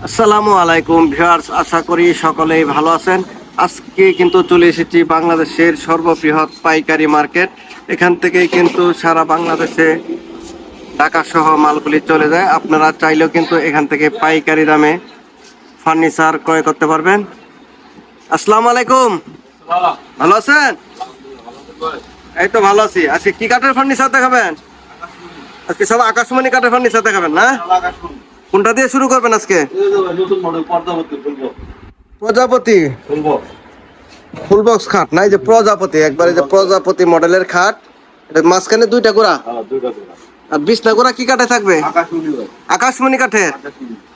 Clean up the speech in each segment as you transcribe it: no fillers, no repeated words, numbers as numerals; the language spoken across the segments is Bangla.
আসসালামু আলাইকুম ভিউয়ার্স, আশা করি সকলেই ভালো আছেন। আজকে কিন্তু চলে এসেছি বাংলাদেশের সর্ববৃহৎ পাইকারি মার্কেট। এখান থেকেই কিন্তু সারা বাংলাদেশে ঢাকা সহ মালগুলি চলে যায়। আপনারা চাইলেও কিন্তু এখান থেকে পাইকারি দামে ফার্নিচার ক্রয় করতে পারবেন। আসসালামু আলাইকুম, ভালো আছেন? এই তো ভালো আছি। আজকে কি কাঠের ফার্নিচার দেখাবেন? আজকে সব আকাশমণি কাঠের ফার্নিচার দেখাবেন না? কোনটা দিয়ে শুরু করবেন আজকে? প্রজাপতি ফুল বক্স খাট নাই, যে প্রজাপতি, একবারে যে প্রজাপতি মডেলের খাট। এটা মাঝখানে দুইটা গোড়া, আর বিছনা গোড়া কি কাঠে থাকবে? আকাশমণি কাঠের।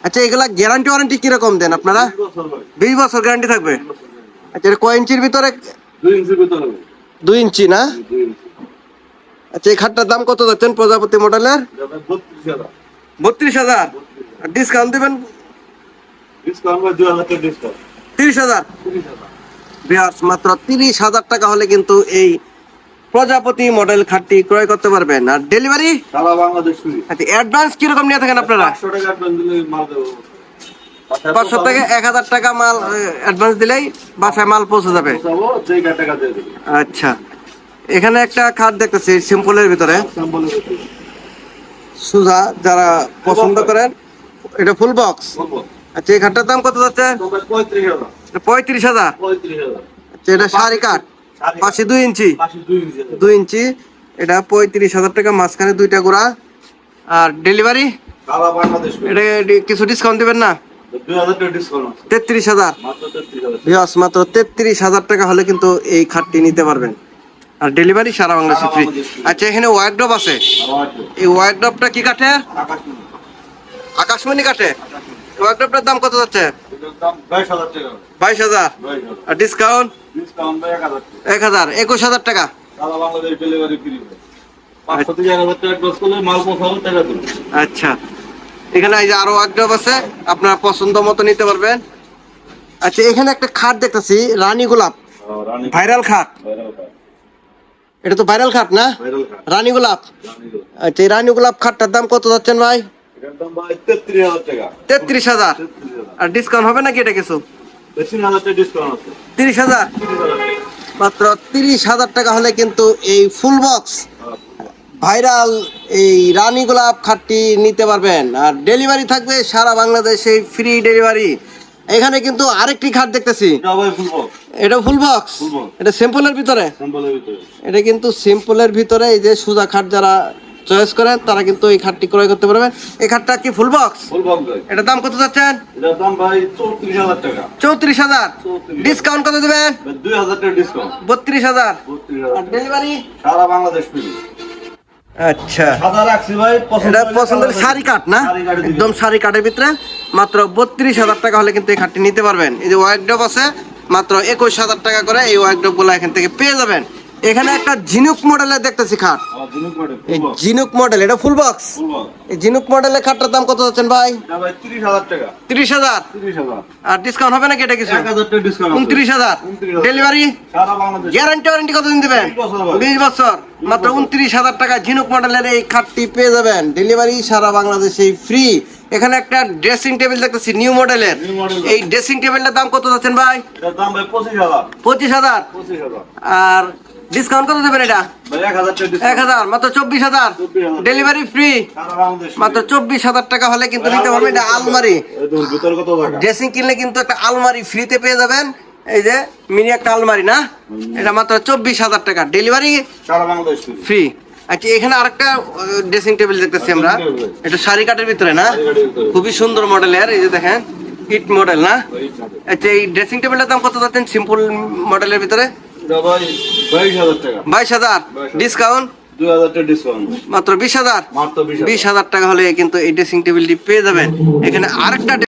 আচ্ছা, এগুলা গ্যারান্টি ওয়ারেন্টি কিরকম দেন আপনারা? 20 বছর গ্যারান্টি থাকবে। আচ্ছা, এটা কয় ইঞ্চির ভিতরে? 2 ইঞ্চি না? আচ্ছা, এই খাটটার দাম কত যাচ্ছেন প্রজাপতি মডেলের? 32,000। ডিসকাউন্ট দিবেন? 30,000। মাত্র 30,000 টাকা হলে কিন্তু এই প্রজাপতি মডেল খাটটি ক্রয় করতে পারবেন। আর ডেলিভারি সারা বাংলাদেশ ফ্রি। আচ্ছা, অ্যাডভান্স কিরকম নিয়ে থাকেন আপনারা? 500 থেকে 1000 টাকা মাল অ্যাডভান্স দিলেই বাসায় মাল পৌঁছে যাবে। আচ্ছা, এখানে একটা খাট দেখতেছি সিম্পলের ভিতরে, সুজা, যারা পছন্দ করেন। এটা ফুল বক্স। আচ্ছা, এই খাটটার দাম কত যাচ্ছে? 35,000। আচ্ছা, এটা সারি কাঠ, পাশে 2 ইঞ্চি। 2 ইঞ্চি, এটা 35,000 টাকা, মাঝখানে দুইটা গোড়া। আর ডেলিভারি এটা কিছু ডিসকাউন্ট দিবেন না? 33,000। মাত্র 33,000 টাকা হলে কিন্তু এই খাটটি নিতে পারবেন। আর ডেলিভারি সারা বাংলাদেশে ফ্রি। আচ্ছা, এখানে ওয়ার্ডরোব আছে। এই ওয়ার্ডরোবটা কি কাঠের? আকাশমণি কাঠে। ওয়ার্ডরোবটার দাম কত যাচ্ছে? 22,000। আর ডিসকাউন্ট 1,000, 21,000 টাকা। আচ্ছা, এখানে এই যে আরো ওয়ার্ডরোব আছে, আপনার পছন্দ মতো নিতে পারবেন। আচ্ছা, এখানে একটা খাট দেখতেছি, রানী গোলাপ, ভাইরাল খাট। এটা তো ভাইরাল খাট না? রানী গোলাপ। আচ্ছা, এই রানী গোলাপ খাটটার দাম কত যাচ্ছেন ভাই? 33,000। আর ডিসকাউন্ট হবে নাকি এটা কিছু? 30,000। মাত্র 30,000 টাকা হলে কিন্তু এই ফুল বক্স ভাইরাল এই রানী গোলাপ খাটটি নিতে পারবেন। আর ডেলিভারি থাকবে সারা বাংলাদেশে, ফ্রি ডেলিভারি। এখানে কিন্তু আরেকটি খাট দেখতেছি, এটা ফুল বক্স। এটা সিম্পলের ভিতরে। এটা কিন্তু সিম্পলের ভিতরে, এই যে সুজা খাট যারা চয়েস করেন তারা কিন্তু এই খাটটি ক্রয় করতে পারবেন। এই খাটটা কি ফুল বক্স? এটার দাম কত যাচ্ছেন? 34,000। ডিসকাউন্ট কত দিবেন? 32,000। আর ডেলিভারি সারা বাংলাদেশ ফ্রি। আচ্ছা, এটা পছন্দের সারি কাঠ না? একদম সারি কাঠের ভিতরে। মাত্র 32,000 টাকা হলে কিন্তু এই খাটটি নিতে পারবেন। এই যে ওয়ার্ডরোব আছে, মাত্র 21,000 টাকা করে এই ওয়ার্ডরোব গুলো এখান থেকে পেয়ে যাবেন। এখানে একটা ঝিনুক মডেলের দেখতেছি খাট। এই ঝিনুক মডেল, এটা ফুল বক্স। এই ঝিনুক মডেলের খাটটার দাম কত যাচ্ছেন ভাই? 30,000। আর ডিসকাউন্ট হবে নাকি এটা কিছু? 29,000। ডেলিভারি গ্যারান্টি ওয়ারেন্টি কতদিন দিবেন? 20 বছর। মাত্র 29,000 টাকা ঝিনুক মডেলের এই খাটটি পেয়ে যাবেন। ডেলিভারি সারা বাংলাদেশে ফ্রি। এখানে একটা ড্রেসিং টেবিল দেখতেছি নিউ মডেলের। এই ড্রেসিং টেবিলটার দাম কত যাচ্ছেন ভাই? 25,000। আর ডিসকাউন্ট কত দেবেন এটা? 1,000। মাত্র 24,000। Delivery free. মাত্র 24,000 টাকা হলে কিন্তু নিতে পারবেন। এটা আলমারি, ড্রেসিং কিনলে কিন্তু একটা আলমারি ফ্রিতে পেয়ে যাবেন। এই যে মিনি একটা আলমারি না, এটা মাত্র 24,000 টাকা। Delivery free. আচ্ছা, এখানে আরেকটা ড্রেসিং টেবিল দেখতেছি আমরা, এটা শাড়ি কাঠের ভিতরে না? খুবই সুন্দর মডেলের, এই যে দেখেন, ইট মডেল না? আচ্ছা, এই ড্রেসিং টেবিলটার দাম কত যাচ্ছেন সিম্পল মডেলের ভিতরে? 22,000। ডিসকাউন্ট মাত্র 20,000। 20,000 টাকা হলে কিন্তু এই ড্রেসিং টেবিলটি পেয়ে যাবেন। এখানে আরেকটা